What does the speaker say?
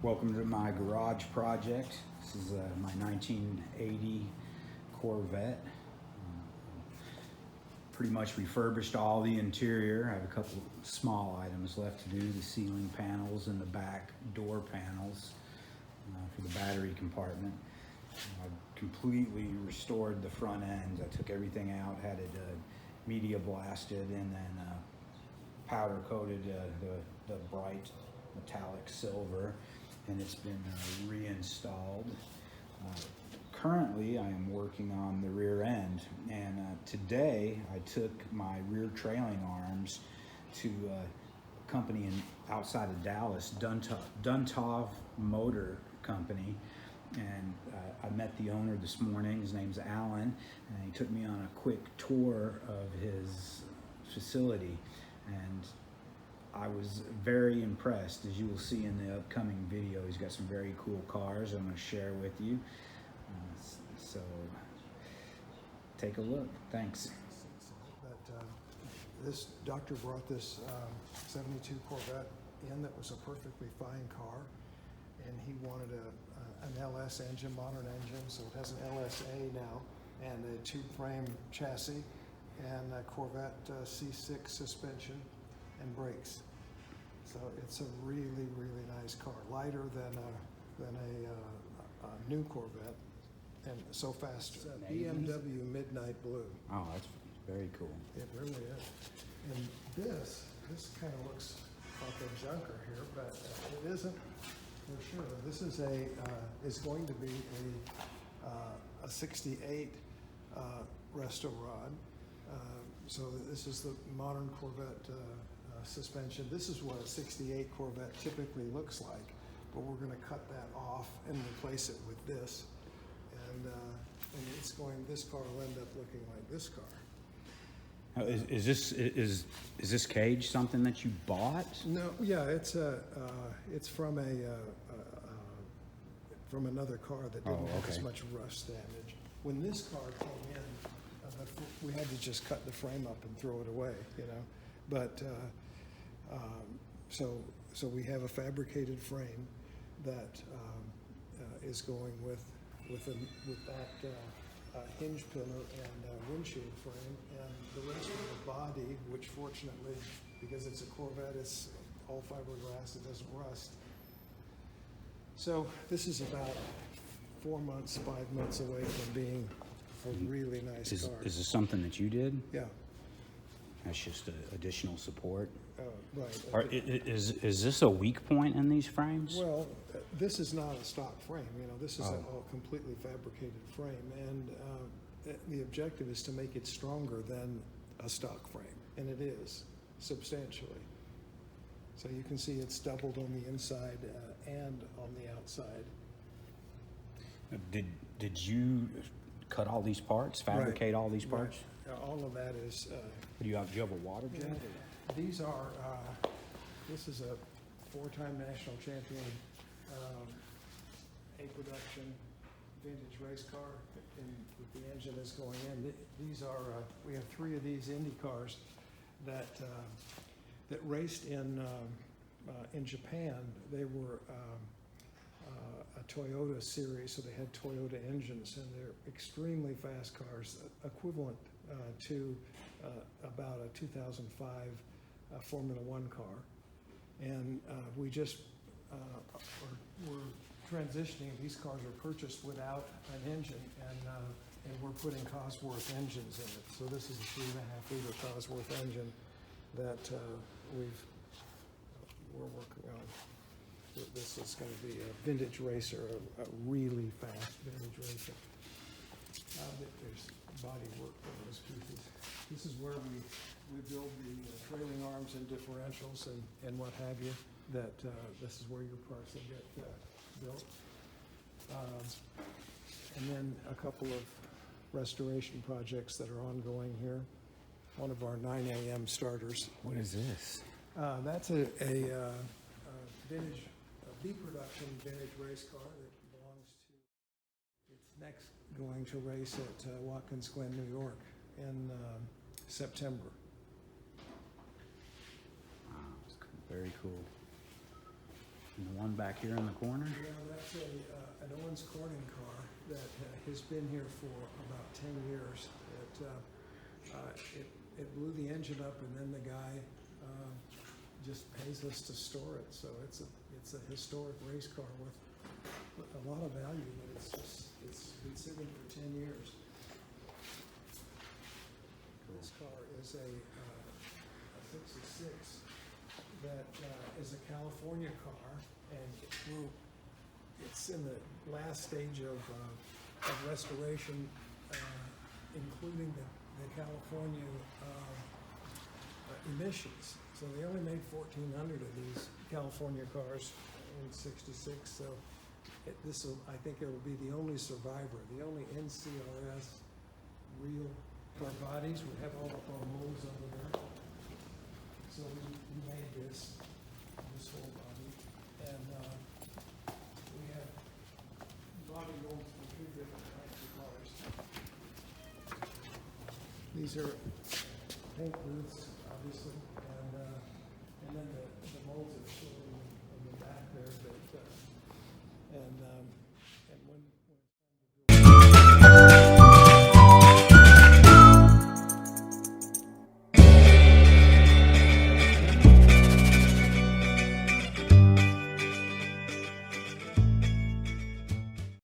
Welcome to my garage project. This is my 1980 Corvette. Pretty much refurbished all the interior. I have a couple small items left to do, the ceiling panels and the back door panels for the battery compartment. I completely restored the front ends. I took everything out, had it media blasted, and then powder coated the bright metallic silver, and it's been reinstalled. Currently I am working on the rear end, and today I took my rear trailing arms to a company outside of Dallas, Duntov Motor Company, and I met the owner this morning. His name's Alan, and he took me on a quick tour of his facility, and I was very impressed. As you will see in the upcoming video, he's got some very cool cars I'm going to share with you. So take a look. Thanks. This doctor brought this 72 Corvette in that was a perfectly fine car, and he wanted an LS engine, modern engine, so it has an LSA now, and a tube frame chassis, and a Corvette C6 suspension and brakes. So it's a really, really nice car, lighter than a new Corvette, and so fast. It's a BMW Midnight Blue. Oh, that's very cool. It really is. And this kind of looks like a junker here, but it isn't for sure. This is is going to be a 68 resto rod. So this is the modern Corvette suspension. This is what a 68 Corvette typically looks like, but we're going to cut that off and replace it with this, and this car will end up looking like this car. Now, is this cage something that you bought? No, yeah, it's from from another car that didn't have as much rust damage. When this car came in, we had to just cut the frame up and throw it away, you know. But so we have a fabricated frame that is going with that hinge pillar and windshield frame, and the rest of the body, which fortunately, because it's a Corvette, it's all fiberglass, it doesn't rust. So this is about 5 months away from being a really nice car. Is this something that you did? Yeah. That's just additional support. Right. Is this a weak point in these frames? Well, this is not a stock frame. You know, this is a completely fabricated frame, and the objective is to make it stronger than a stock frame, and it is substantially. So you can see it's doubled on the inside and on the outside. Did you cut all these parts, fabricate all these parts? Right. All of that is. Do you have a water jet? These are. This is a 4-time national champion, A production vintage race car, with the engine is going in. These are. We have 3 of these Indy cars that raced in Japan. They were a Toyota series, so they had Toyota engines, and they're extremely fast cars, equivalent to about a 2005 Formula One car. And we just we're transitioning. These cars are purchased without an engine, and we're putting Cosworth engines in it. So this is a 3.5 liter Cosworth engine that we're working on. This is going to be a vintage racer, a really fast vintage racer. There's body work on those pieces. This is where we build the trailing arms and differentials and what have you. This is where your parts will get built. And then a couple of restoration projects that are ongoing here. One of our 9 a.m. starters. What is this? That's a vintage, B production vintage race car that belongs to. It's next going to race at Watkins Glen, New York, in September. Wow, very cool. And the one back here in the corner? Yeah, that's an Owens-Corning car that has been here for about 10 years. It blew the engine up, and then the guy just pays us to store it. So it's a historic race car with a lot of value, but it's been sitting for 10 years. This car is a 66 that is a California car, and it's in the last stage of restoration, including the California emissions. So they only made 1,400 of these California cars in '66. So I think it will be the only survivor, the only NCRS real car bodies. We have all of our molds over there. So we made this whole body, and we have body molds for 2 different types of cars. These are paint booths, obviously, and then the molds are still in the back there.